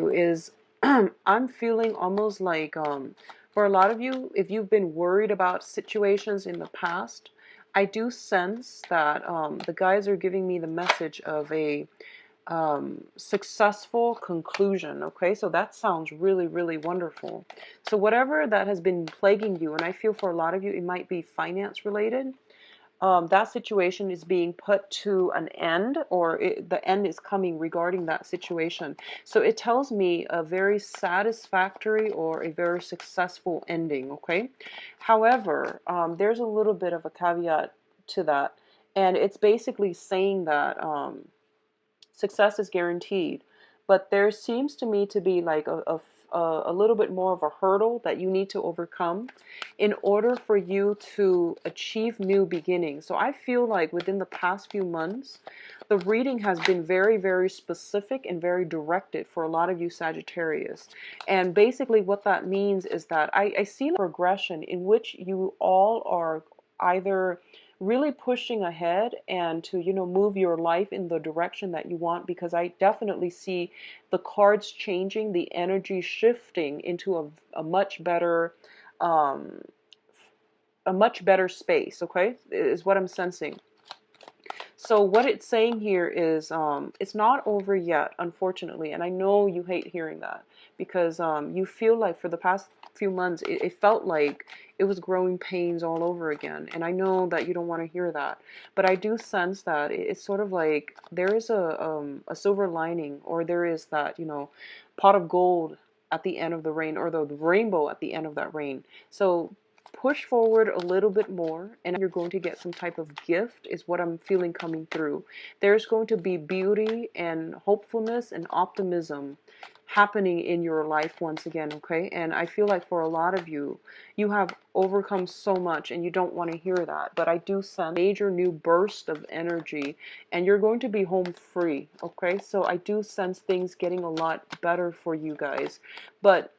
is I'm feeling almost like for a lot of you, if you've been worried about situations in the past, I do sense that the guys are giving me the message of a successful conclusion. Okay, so that sounds really, really wonderful. So whatever that has been plaguing you, and I feel for a lot of you, it might be finance related. That situation is being put to an end, or the end is coming regarding that situation. So it tells me a very satisfactory or a very successful ending, okay? However, there's a little bit of a caveat to that, and it's basically saying that success is guaranteed, but there seems to me to be like a little bit more of a hurdle that you need to overcome in order for you to achieve new beginnings. So I feel like within the past few months, the reading has been very, very specific and very directed for a lot of you Sagittarius. And basically what that means is that I see a progression in which you all are either really pushing ahead and to move your life in the direction that you want, because I definitely see the cards changing, the energy shifting into a much better um a much better space, okay, is what I'm sensing. So what it's saying here is it's not over yet, unfortunately. And I know you hate hearing that because you feel like for the past few months, it felt like it was growing pains all over again. And I know that you don't want to hear that. But I do sense that it's sort of like there is a silver lining, or there is that, pot of gold at the end of the rain, or the rainbow at the end of that rain. So push forward a little bit more, and you're going to get some type of gift, is what I'm feeling coming through. There's going to be beauty and hopefulness and optimism happening in your life once again, okay? And I feel like for a lot of you, you have overcome so much and you don't want to hear that, but I do sense a major new burst of energy, and you're going to be home free, okay? So I do sense things getting a lot better for you guys. But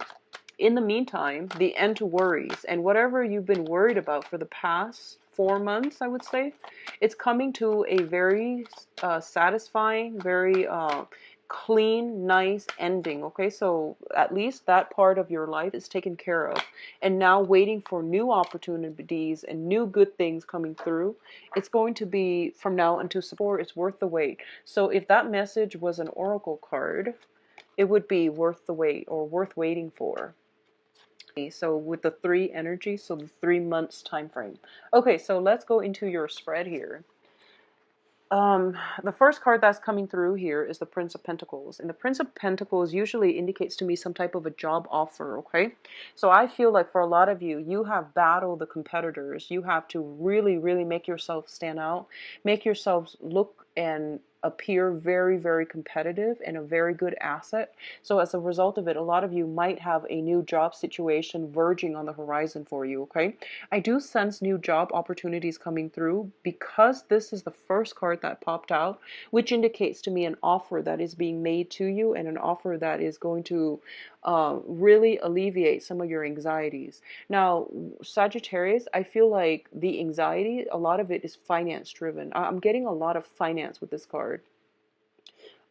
in the meantime, the end to worries, and whatever you've been worried about for the past 4 months, I would say, it's coming to a very satisfying, very clean, nice ending. Okay, so at least that part of your life is taken care of, and now waiting for new opportunities and new good things coming through. It's going to be from now until September. It's worth the wait. So if that message was an oracle card, it would be worth the wait, or worth waiting for. So with the three energy, so the 3 months time frame. Okay, so let's go into your spread here. The first card that's coming through here is the Prince of Pentacles. And the Prince of Pentacles usually indicates to me some type of a job offer, okay? So I feel like for a lot of you, you have battled the competitors. You have to really, really make yourself stand out, make yourselves look and appear very, very competitive and a very good asset. So as a result of it, a lot of you might have a new job situation verging on the horizon for you, okay? I do sense new job opportunities coming through because this is the first card that popped out, which indicates to me an offer that is being made to you, and an offer that is going to really alleviate some of your anxieties. Now, Sagittarius, I feel like the anxiety, a lot of it is finance driven. I'm getting a lot of finance with this card.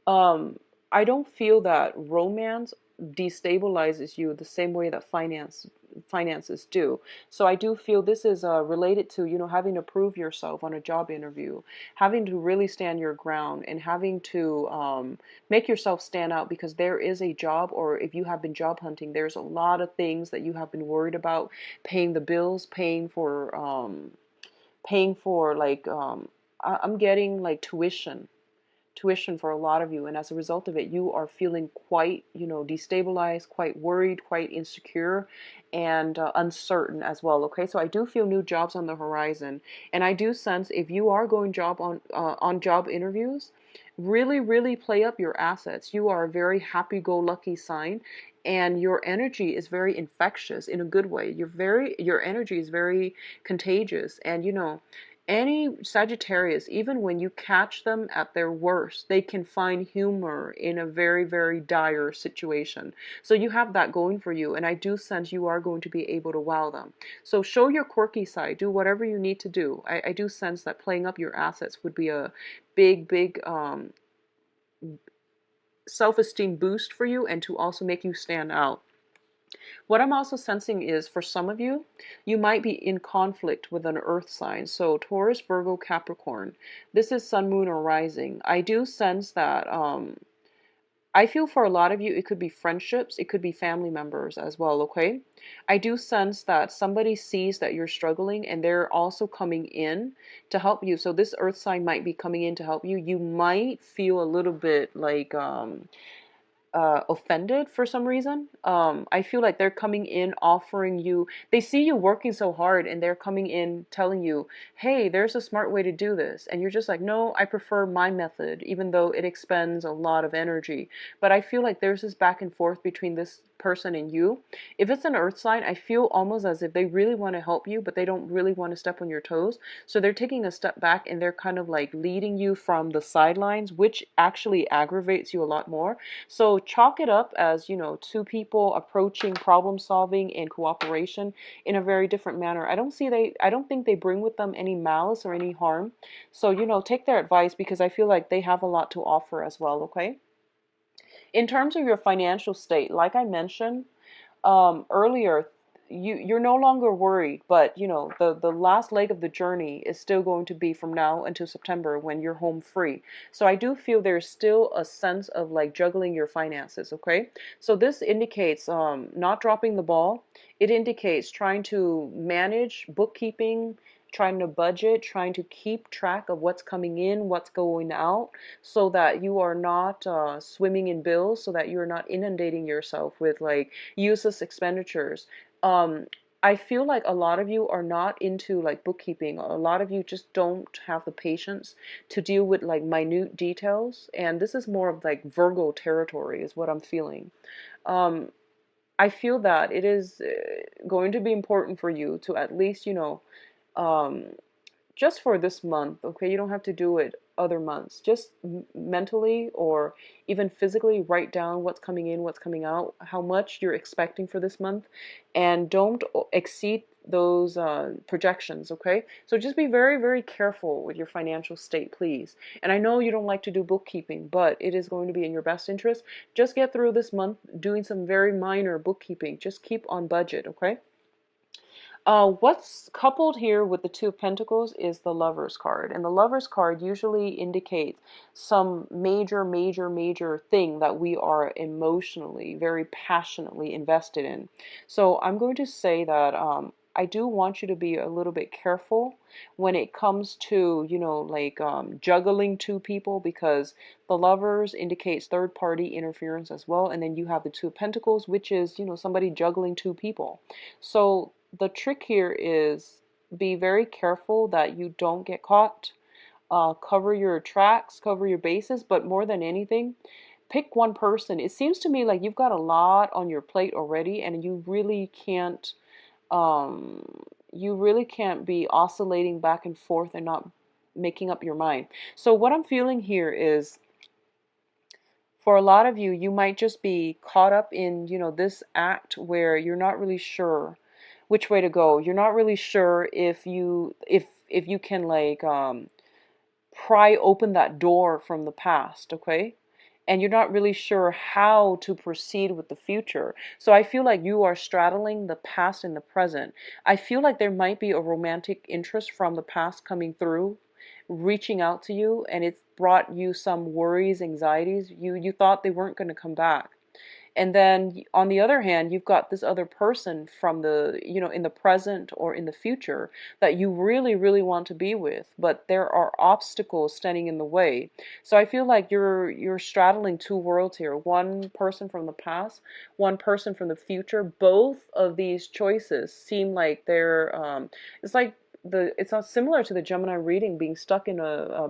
Um, I don't feel that romance destabilizes you the same way that finances do. So I do feel this is related to, having to prove yourself on a job interview, having to really stand your ground, and having to make yourself stand out, because there is a job, or if you have been job hunting, there's a lot of things that you have been worried about: paying the bills, paying for like I'm getting like tuition for a lot of you, and as a result of it, you are feeling quite destabilized, quite worried, quite insecure, and uncertain as well. Okay, so I do feel new jobs on the horizon, and I do sense if you are going job on job interviews, really, really play up your assets. You are a very happy-go-lucky sign, and your energy is very infectious in a good way. Your energy is very contagious, and any Sagittarius, even when you catch them at their worst, they can find humor in a very, very dire situation. So you have that going for you, and I do sense you are going to be able to wow them. So show your quirky side, do whatever you need to do. I do sense that playing up your assets would be a big, big self-esteem boost for you and to also make you stand out. What I'm also sensing is for some of you, you might be in conflict with an earth sign. So Taurus, Virgo, Capricorn. This is sun, moon, or rising. I do sense that I feel for a lot of you, it could be friendships, it could be family members as well, okay? I do sense that somebody sees that you're struggling and they're also coming in to help you. So this earth sign might be coming in to help you. You might feel a little bit like offended for some reason. I feel like they're coming in offering you, they see you working so hard and they're coming in telling you, hey, there's a smart way to do this. And you're just like, no, I prefer my method, even though it expends a lot of energy. But I feel like there's this back and forth between this person and you. If it's an earth sign, I feel almost as if they really want to help you, but they don't really want to step on your toes. So they're taking a step back and they're kind of like leading you from the sidelines, which actually aggravates you a lot more. So chalk it up as, two people approaching problem solving and cooperation in a very different manner. I don't think they bring with them any malice or any harm. So, take their advice because I feel like they have a lot to offer as well, okay? In terms of your financial state, like I mentioned earlier, you're no longer worried, but the last leg of the journey is still going to be from now until September when you're home free. So I do feel there's still a sense of like juggling your finances, okay? So this indicates not dropping the ball. It indicates trying to manage bookkeeping, trying to budget, trying to keep track of what's coming in, what's going out, so that you are not swimming in bills, so that you're not inundating yourself with like useless expenditures. um I feel like a lot of you are not into like bookkeeping. A lot of you just don't have the patience to deal with like minute details, and this is more of like Virgo territory is what I'm feeling. um I feel that it is going to be important for you to at least um just for this month, okay? You don't have to do it other months. Just mentally or even physically write down what's coming in, what's coming out, how much you're expecting for this month, and don't exceed those projections, okay? So just be very, very careful with your financial state, please. And I know you don't like to do bookkeeping, but it is going to be in your best interest. Just get through this month doing some very minor bookkeeping. Just keep on budget, okay? What's coupled here with the Two of Pentacles is the Lover's card. And the Lover's card usually indicates some major, major, major thing that we are emotionally, very passionately invested in. So I'm going to say that I do want you to be a little bit careful when it comes to, juggling two people, because the Lovers indicates third party interference as well. And then you have the Two of Pentacles, which is, somebody juggling two people. So the trick here is be very careful that you don't get caught. Cover your tracks, cover your bases, but more than anything, pick one person. It seems to me like you've got a lot on your plate already, and um, you really can't be oscillating back and forth and not making up your mind. So what I'm feeling here is, for a lot of you, you might just be caught up in, this act where you're not really sure which way to go. You're not really sure if you can like pry open that door from the past, okay? And you're not really sure how to proceed with the future. So I feel like you are straddling the past and the present. I feel like there might be a romantic interest from the past coming through, reaching out to you, and it's brought you some worries, anxieties. You thought they weren't going to come back. And then on the other hand, you've got this other person from the, in the present or in the future that you really, really want to be with, but there are obstacles standing in the way. So I feel like you're straddling two worlds here. One person from the past, one person from the future. Both of these choices seem like they're, it's like it's not similar to the Gemini reading, being stuck in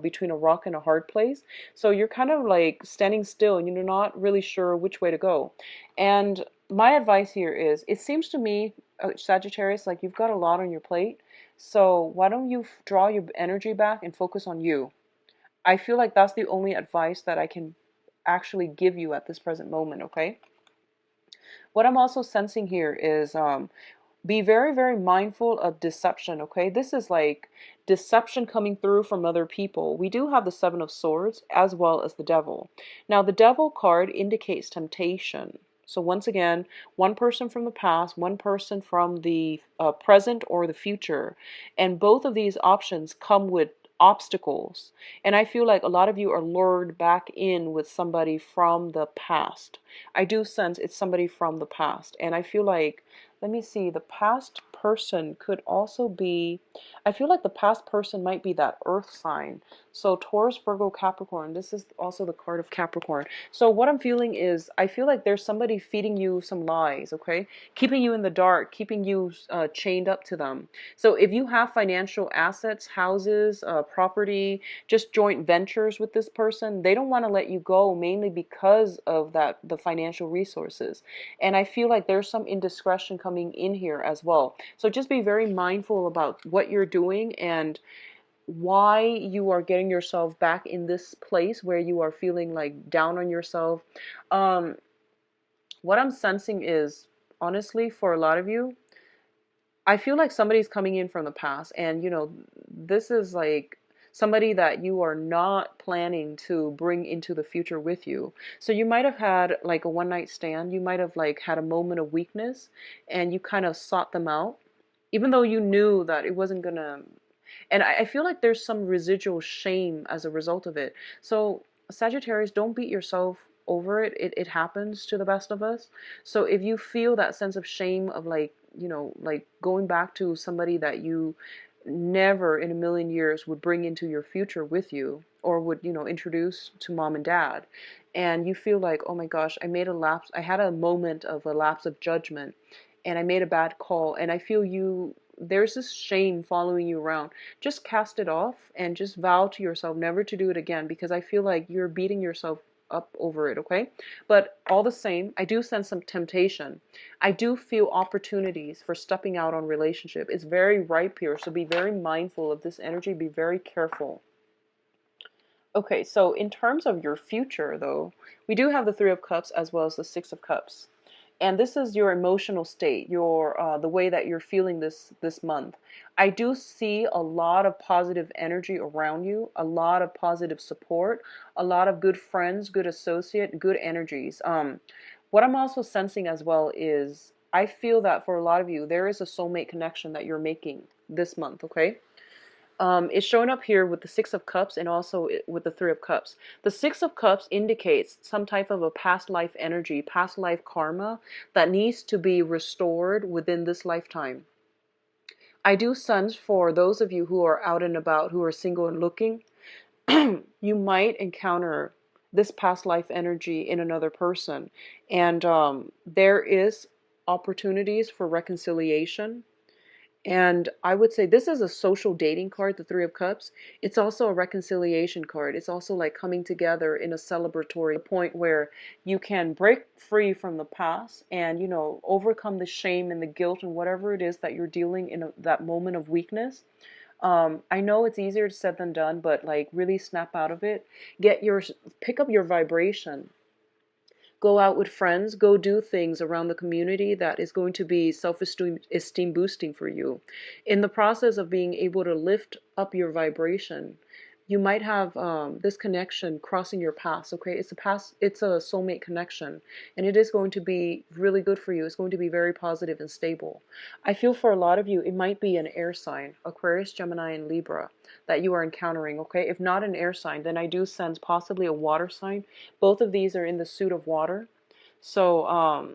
between a rock and a hard place. So you're kind of like standing still and you're not really sure which way to go. And my advice here is, it seems to me, Sagittarius, like you've got a lot on your plate. So why don't you draw your energy back and focus on you? I feel like that's the only advice that I can actually give you at this present moment, okay? What I'm also sensing here is Be very, very mindful of deception, okay? This is like deception coming through from other people. We do have the Seven of Swords as well as the Devil. Now, the Devil card indicates temptation. So once again, one person from the past, one person from the present or the future. And both of these options come with obstacles. And I feel like a lot of you are lured back in with somebody from the past. I do sense it's somebody from the past. And I feel like, let me see, the past person could also be, I feel like the past person might be that earth sign. So Taurus, Virgo, Capricorn, this is also the card of Capricorn. So what I'm feeling is, I feel like there's somebody feeding you some lies, okay? Keeping you in the dark, keeping you chained up to them. So if you have financial assets, houses, property, just joint ventures with this person, they don't want to let you go mainly because of that, the financial resources. And I feel like there's some indiscretion coming in here as well. So just be very mindful about what you're doing and why you are getting yourself back in this place where you are feeling like down on yourself. Um, what I'm sensing is, honestly, for a lot of you, I feel like somebody's coming in from the past, and this is like somebody that you are not planning to bring into the future with you. So you might have had like a one night stand, you might have like had a moment of weakness, and you kind of sought them out, even though you knew that it wasn't gonna. And I feel like there's some residual shame as a result of it. So Sagittarius, don't beat yourself over it. It happens to the best of us. So if you feel that sense of shame of like, like going back to somebody that you never in a million years would bring into your future with you, or would, introduce to mom and dad, and you feel like, oh my gosh, I had a moment of a lapse of judgment, and I made a bad call, and I feel there's this shame following you around. Just cast it off and just vow to yourself never to do it again, because I feel like you're beating yourself up over it, okay? But all the same, I do sense some temptation. I do feel opportunities for stepping out on relationship. It's very ripe here, so be very mindful of this energy. Be very careful. Okay, so in terms of your future, though, we do have the Three of Cups as well as the Six of Cups. And this is your emotional state, your the way that you're feeling this month. I do see a lot of positive energy around you, a lot of positive support, a lot of good friends, good associate, good energies. What I'm also sensing as well is, I feel that for a lot of you, there is a soulmate connection that you're making this month, okay? It's showing up here with the Six of Cups and also with the Three of Cups. The Six of Cups indicates some type of a past life energy, past life karma that needs to be restored within this lifetime. I do sense for those of you who are out and about, who are single and looking, you might encounter this past life energy in another person. And there is opportunities for reconciliation. And I would say this is a social dating card, the Three of Cups. It's also a reconciliation card. It's also like coming together in a celebratory point where you can break free from the past and, overcome the shame and the guilt and whatever it is that you're dealing in that moment of weakness. I know it's easier said than done, but like really snap out of it. Pick up your vibration. Go out with friends, go do things around the community that is going to be self-esteem boosting for you. In the process of being able to lift up your vibration, you might have this connection crossing your paths, okay? It's a soulmate connection, and it is going to be really good for you. It's going to be very positive and stable. I feel for a lot of you, it might be an air sign, Aquarius, Gemini, and Libra, that you are encountering, okay? If not an air sign, then I do sense possibly a water sign. Both of these are in the suit of water. So,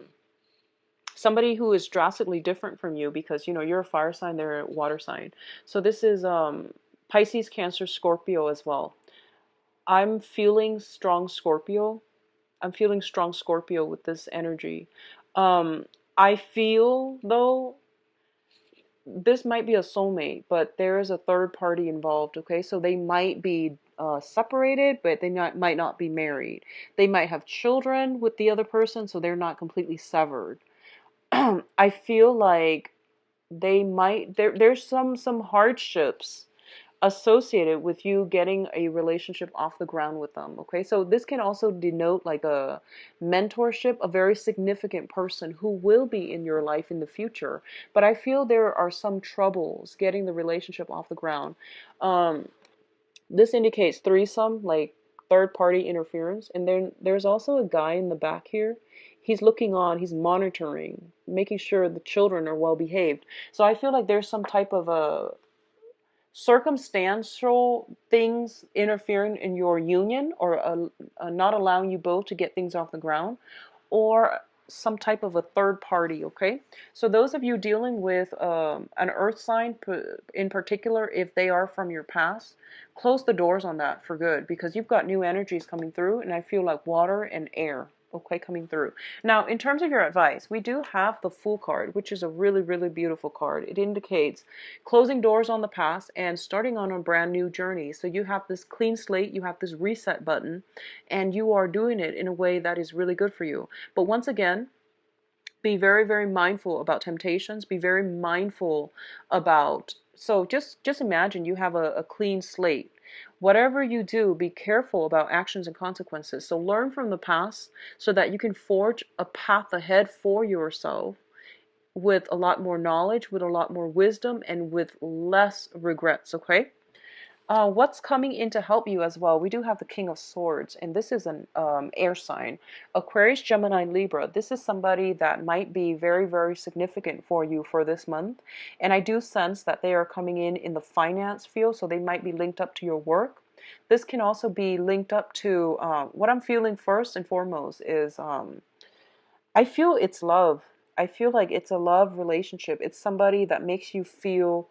somebody who is drastically different from you, because, you're a fire sign, they're a water sign. So this is Pisces, Cancer, Scorpio as well. I'm feeling strong Scorpio. I'm feeling strong Scorpio with this energy. I feel, though, this might be a soulmate, but there is a third party involved, okay? So they might be separated, but they might not be married. They might have children with the other person, so they're not completely severed. I feel like there's some hardships associated with you getting a relationship off the ground with them. Okay, so this can also denote like a mentorship, a very significant person who will be in your life in the future. But I feel there are some troubles getting the relationship off the ground. um, this indicates threesome, like third party interference. And then there's also a guy in the back here. He's looking on, he's monitoring, making sure the children are well behaved. So I feel like there's some type of a circumstantial things interfering in your union, or not allowing you both to get things off the ground, or some type of a third party. Okay, so those of you dealing with an earth sign in particular, if they are from your past, close the doors on that for good, because you've got new energies coming through, and I feel like water and air, okay, coming through. Now, in terms of your advice, we do have the Fool card, which is a really, really beautiful card. It indicates closing doors on the past and starting on a brand new journey. So you have this clean slate, you have this reset button, and you are doing it in a way that is really good for you. But once again, be very, very mindful about temptations. Be very mindful about, so just imagine you have a clean slate. Whatever you do, be careful about actions and consequences. So learn from the past so that you can forge a path ahead for yourself with a lot more knowledge, with a lot more wisdom, and with less regrets. Okay? What's coming in to help you as well? We do have the King of Swords, and this is an air sign. Aquarius, Gemini, Libra. This is somebody that might be very, very significant for you for this month. And I do sense that they are coming in the finance field, so they might be linked up to your work. This can also be linked up to, what I'm feeling first and foremost is, I feel it's love. I feel like it's a love relationship. It's somebody that makes you feel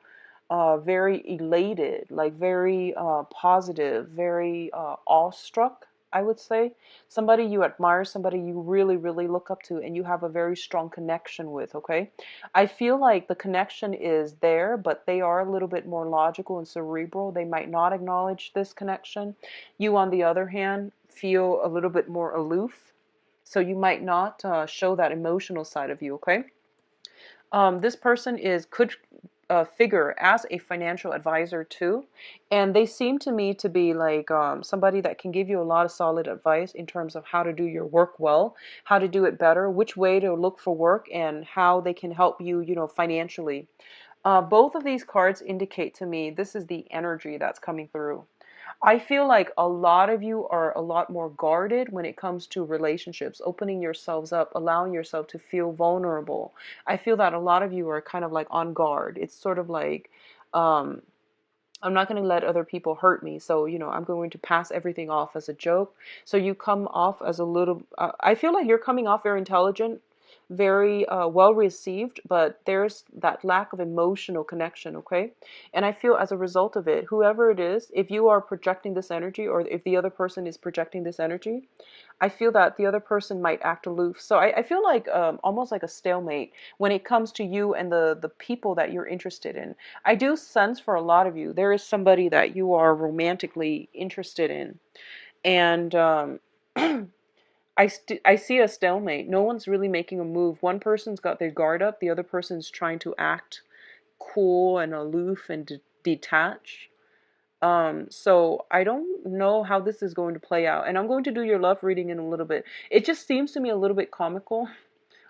very elated, like very positive, very awestruck, I would say. Somebody you admire, somebody you really, really look up to, and you have a very strong connection with, okay? I feel like the connection is there, but they are a little bit more logical and cerebral. They might not acknowledge this connection. You, on the other hand, feel a little bit more aloof. So you might not show that emotional side of you, okay? This person could figure as a financial advisor too, and they seem to me to be like somebody that can give you a lot of solid advice in terms of how to do your work well, how to do it better, which way to look for work, and how they can help you, financially. Both of these cards indicate to me this is the energy that's coming through. I feel like a lot of you are a lot more guarded when it comes to relationships, opening yourselves up, allowing yourself to feel vulnerable. I feel that a lot of you are kind of like on guard. It's sort of like, um, I'm not going to let other people hurt me. So, I'm going to pass everything off as a joke. So you come off as a little, I feel like you're coming off very intelligent, very well received, but there's that lack of emotional connection, okay? And I feel as a result of it, whoever it is, if you are projecting this energy, or if the other person is projecting this energy, I feel that the other person might act aloof. So I feel like almost like a stalemate when it comes to you and the people that you're interested in. I do sense for a lot of you, there is somebody that you are romantically interested in. And I see a stalemate. No one's really making a move. One person's got their guard up. The other person's trying to act cool and aloof and detached. So I don't know how this is going to play out. And I'm going to do your love reading in a little bit. It just seems to me a little bit comical,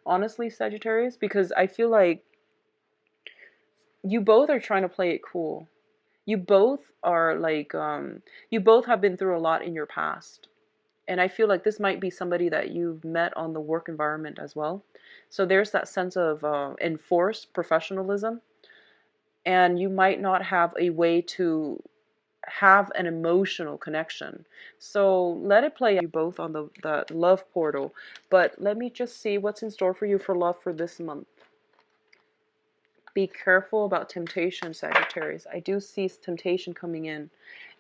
honestly, Sagittarius, because I feel like you both are trying to play it cool. You both are like, you both have been through a lot in your past. And I feel like this might be somebody that you've met on the work environment as well. So there's that sense of enforced professionalism. And you might not have a way to have an emotional connection. So let it play out, you both on the love portal. But let me just see what's in store for you for love for this month. Be careful about temptation, Sagittarius. I do see temptation coming in.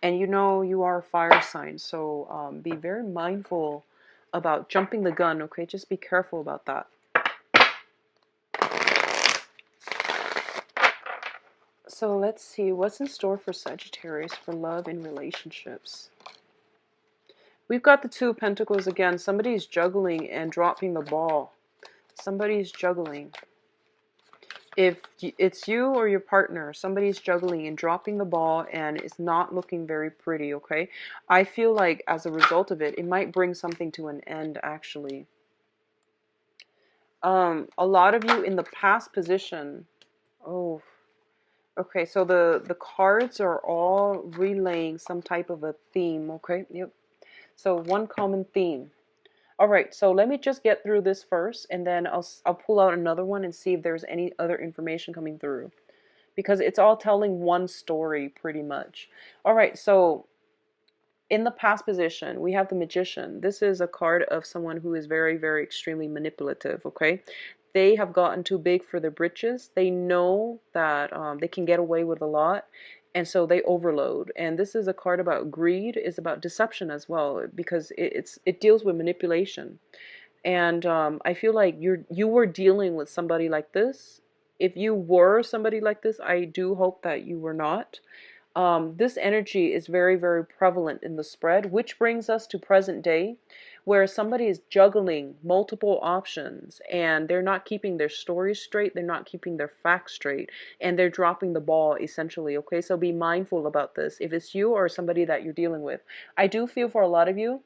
And you are a fire sign. So be very mindful about jumping the gun, okay? Just be careful about that. So let's see what's in store for Sagittarius for love and relationships. We've got the Two of Pentacles again. Somebody's juggling and dropping the ball. Somebody's juggling. If it's you or your partner, somebody's juggling and dropping the ball and it's not looking very pretty, okay? I feel like as a result of it, it might bring something to an end, actually. A lot of you in the past position, oh, okay, so the cards are all relaying some type of a theme, okay? Yep. So one common theme. All right, so let me just get through this first, and then I'll pull out another one and see if there's any other information coming through, because it's all telling one story pretty much. All right, so in the past position, we have the Magician. This is a card of someone who is very, very extremely manipulative, okay? They have gotten too big for their britches. They know that they can get away with a lot, and so they overload. And this is a card about greed, is about deception as well, because it deals with manipulation. And I feel like you were dealing with somebody like this. If you were somebody like this, I do hope that you were not. This energy is very, very prevalent in the spread, which brings us to present day, where somebody is juggling multiple options and they're not keeping their stories straight, they're not keeping their facts straight, and they're dropping the ball essentially. Okay, so be mindful about this. If it's you or somebody that you're dealing with, I do feel for a lot of you,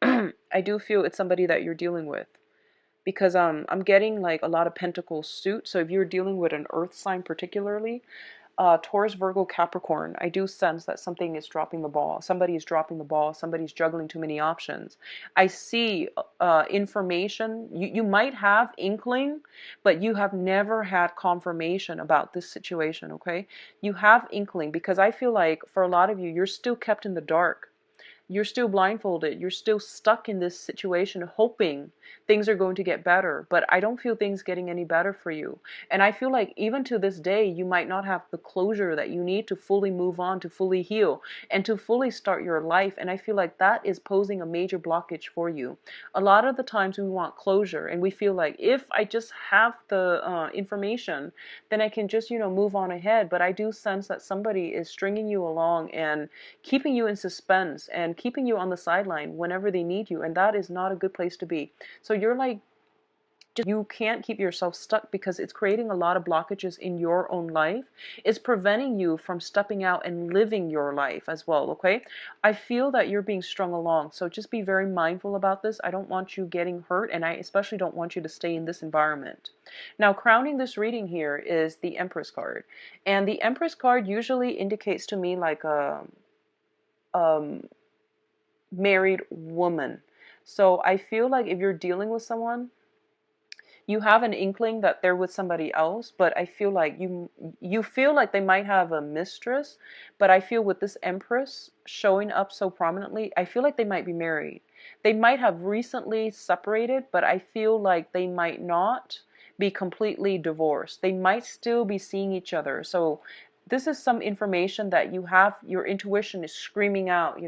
I do feel it's somebody that you're dealing with. Because I'm getting like a lot of pentacles suit. So if you're dealing with an earth sign particularly, Taurus, Virgo, Capricorn, I do sense that something is dropping the ball. Somebody is dropping the ball. Somebody's juggling too many options. I see information. You might have inkling, but you have never had confirmation about this situation, okay? You have inkling because I feel like for a lot of you, you're still kept in the dark. You're still blindfolded. You're still stuck in this situation hoping things are going to get better. But I don't feel things getting any better for you. And I feel like even to this day, you might not have the closure that you need to fully move on, to fully heal, and to fully start your life. And I feel like that is posing a major blockage for you. A lot of the times we want closure and we feel like if I just have the information, then I can just, move on ahead. But I do sense that somebody is stringing you along and keeping you in suspense and keeping you on the sideline whenever they need you, and that is not a good place to be. So you're like, you can't keep yourself stuck because it's creating a lot of blockages in your own life. It's preventing you from stepping out and living your life as well, okay? I feel that you're being strung along, so just be very mindful about this. I don't want you getting hurt, and I especially don't want you to stay in this environment. Now, crowning this reading here is the Empress card, and the Empress card usually indicates to me like a married woman. So I feel like if you're dealing with someone, you have an inkling that they're with somebody else, but I feel like you feel like they might have a mistress, but I feel with this Empress showing up so prominently, I feel like they might be married. They might have recently separated, but I feel like they might not be completely divorced. They might still be seeing each other. So this is some information that you have, your intuition is screaming out,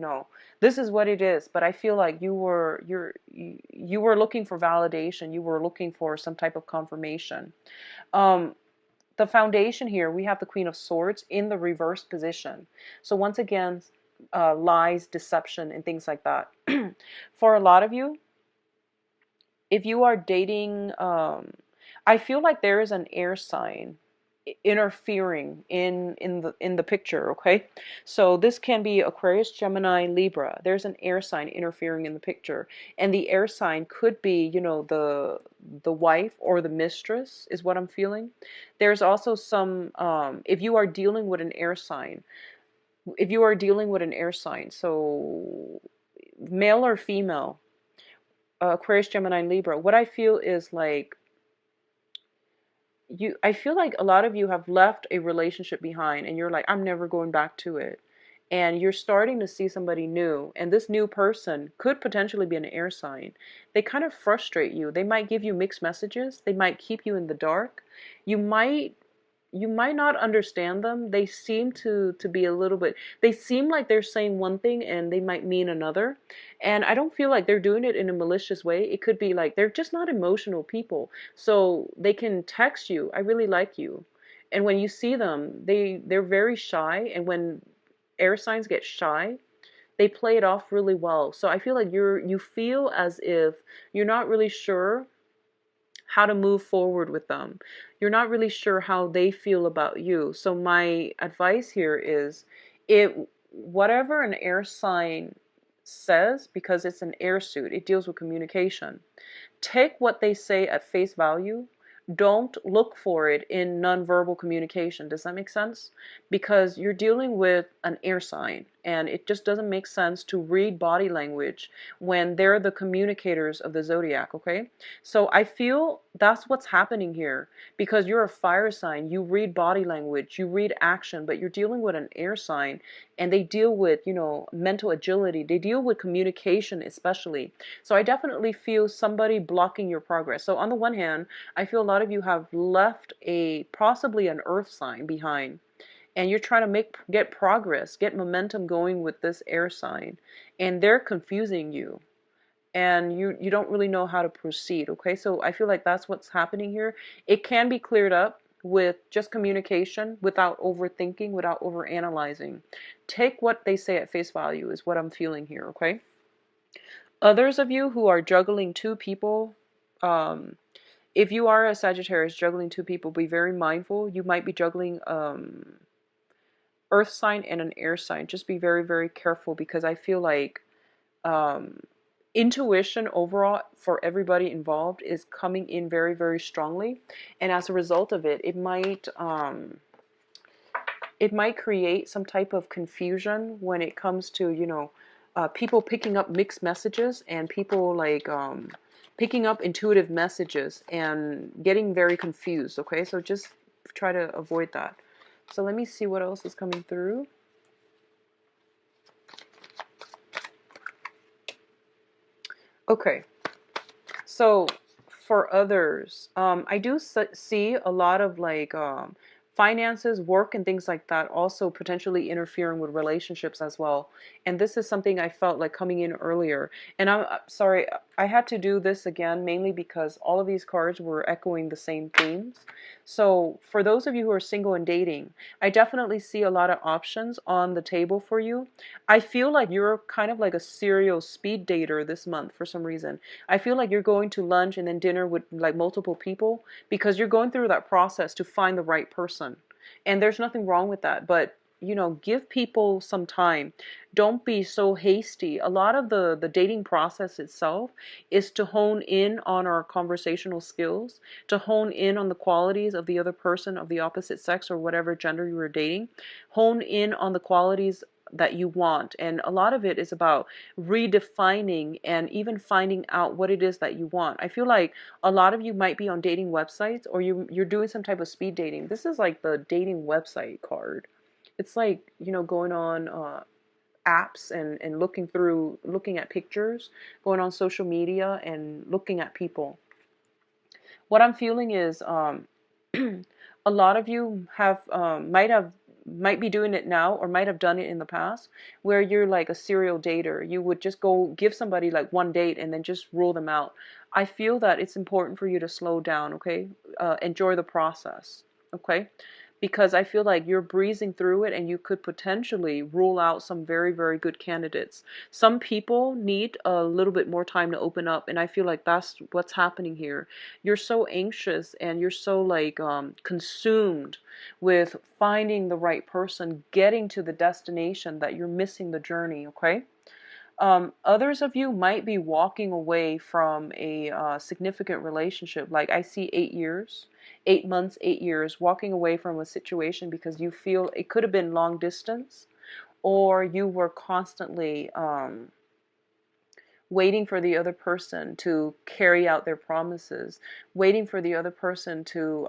this is what it is. But I feel like you were looking for validation. You were looking for some type of confirmation. The foundation here, we have the Queen of Swords in the reverse position. So once again, lies, deception, and things like that. For a lot of you, if you are dating, I feel like there is an air sign interfering in the picture, okay? So this can be Aquarius, Gemini, Libra. There's an air sign interfering in the picture, and the air sign could be, the wife or the mistress is what I'm feeling. There's also some if you are dealing with an air sign, so male or female, Aquarius, Gemini, Libra, what I feel is like I feel like a lot of you have left a relationship behind and you're like, I'm never going back to it. And you're starting to see somebody new, and this new person could potentially be an air sign. They kind of frustrate you. They might give you mixed messages. They might keep you in the dark. You might not understand them. They seem to be a little bit, they seem like they're saying one thing and they might mean another. And I don't feel like they're doing it in a malicious way. It could be like they're just not emotional people. So they can text you, I really like you. And when you see them, they're very shy. And when air signs get shy, they play it off really well. So I feel like you feel as if you're not really sure how to move forward with them. You're not really sure how they feel about you. So my advice here is, whatever an air sign says, because it's an air suit, it deals with communication. Take what they say at face value. Don't look for it in nonverbal communication. Does that make sense? Because you're dealing with an air sign, and it just doesn't make sense to read body language when they're the communicators of the zodiac, okay? So I feel that's what's happening here, because you're a fire sign. You read body language, you read action, but you're dealing with an air sign, and they deal with, mental agility. They deal with communication, especially. So I definitely feel somebody blocking your progress. So on the one hand, I feel a lot of you have left possibly an earth sign behind, and you're trying to get progress, get momentum going with this air sign, and they're confusing you, and you don't really know how to proceed, okay? So I feel like that's what's happening here. It can be cleared up with just communication, without overthinking, without overanalyzing. Take what they say at face value is what I'm feeling here, okay? Others of you who are juggling two people, if you are a Sagittarius juggling two people, be very mindful. You might be juggling earth sign and an air sign. Just be very, very careful, because I feel like intuition overall for everybody involved is coming in very, very strongly. And as a result of it, it might create some type of confusion when it comes to, people picking up mixed messages, and people like picking up intuitive messages and getting very confused, okay? So just try to avoid that. So let me see what else is coming through. Okay, so for others, I do see a lot of like finances, work, and things like that also potentially interfering with relationships as well. And this is something I felt like coming in earlier. And I'm sorry, I had to do this again, mainly because all of these cards were echoing the same themes. So for those of you who are single and dating, I definitely see a lot of options on the table for you. I feel like you're kind of like a serial speed dater this month for some reason. I feel like you're going to lunch and then dinner with like multiple people, because you're going through that process to find the right person. And there's nothing wrong with that, but give people some time. Don't be so hasty. A lot of the dating process itself is to hone in on our conversational skills, to hone in on the qualities of the other person of the opposite sex or whatever gender you are dating. Hone in on the qualities that you want. And a lot of it is about redefining and even finding out what it is that you want. I feel like a lot of you might be on dating websites, or you're doing some type of speed dating. This is like the dating website card. It's like, going on apps and looking at pictures, going on social media and looking at people. What I'm feeling is a lot of you might be doing it now, or might have done it in the past, where you're like a serial dater. You would just go give somebody like one date and then just rule them out. I feel that it's important for you to slow down, okay? Enjoy the process, okay? Because I feel like you're breezing through it, and you could potentially rule out some very, very good candidates. Some people need a little bit more time to open up, and I feel like that's what's happening here. You're so anxious, and you're so like consumed with finding the right person, getting to the destination, that you're missing the journey, okay? Others of you might be walking away from a significant relationship. Like I see 8 years, 8 months, 8 years, walking away from a situation because you feel it could have been long distance, or you were constantly waiting for the other person to carry out their promises, waiting for the other person to,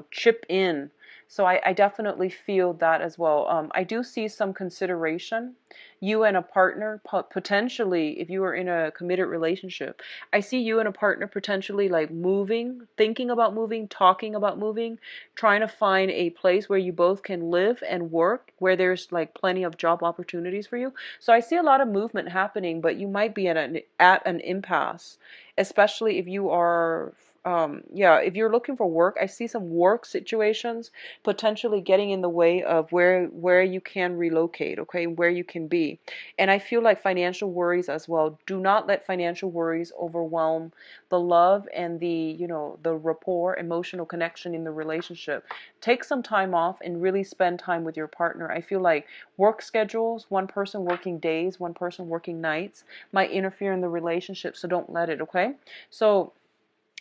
chip in. So I definitely feel that as well. I do see some consideration. You and a partner, potentially, if you are in a committed relationship, I see you and a partner potentially like moving, thinking about moving, talking about moving, trying to find a place where you both can live and work, where there's like plenty of job opportunities for you. So I see a lot of movement happening, but you might be at an impasse, especially if you are yeah, if you're looking for work, I see some work situations potentially getting in the way of where you can relocate, okay, where you can be. And I feel like financial worries as well. Do not let financial worries overwhelm the love and the, the rapport, emotional connection in the relationship. Take some time off and really spend time with your partner. I feel like work schedules, one person working days, one person working nights, might interfere in the relationship, so don't let it, okay? So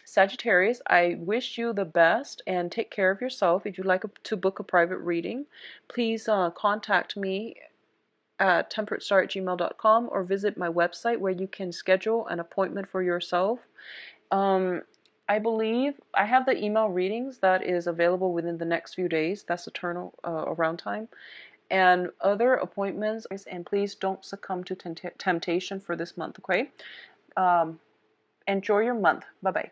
Sagittarius, I wish you the best and take care of yourself. If you'd like to book a private reading, please contact me at temperatestar@gmail.com or visit my website where you can schedule an appointment for yourself. I believe I have the email readings that is available within the next few days. That's eternal around time. And other appointments. And please don't succumb to temptation for this month, okay? Enjoy your month. Bye-bye.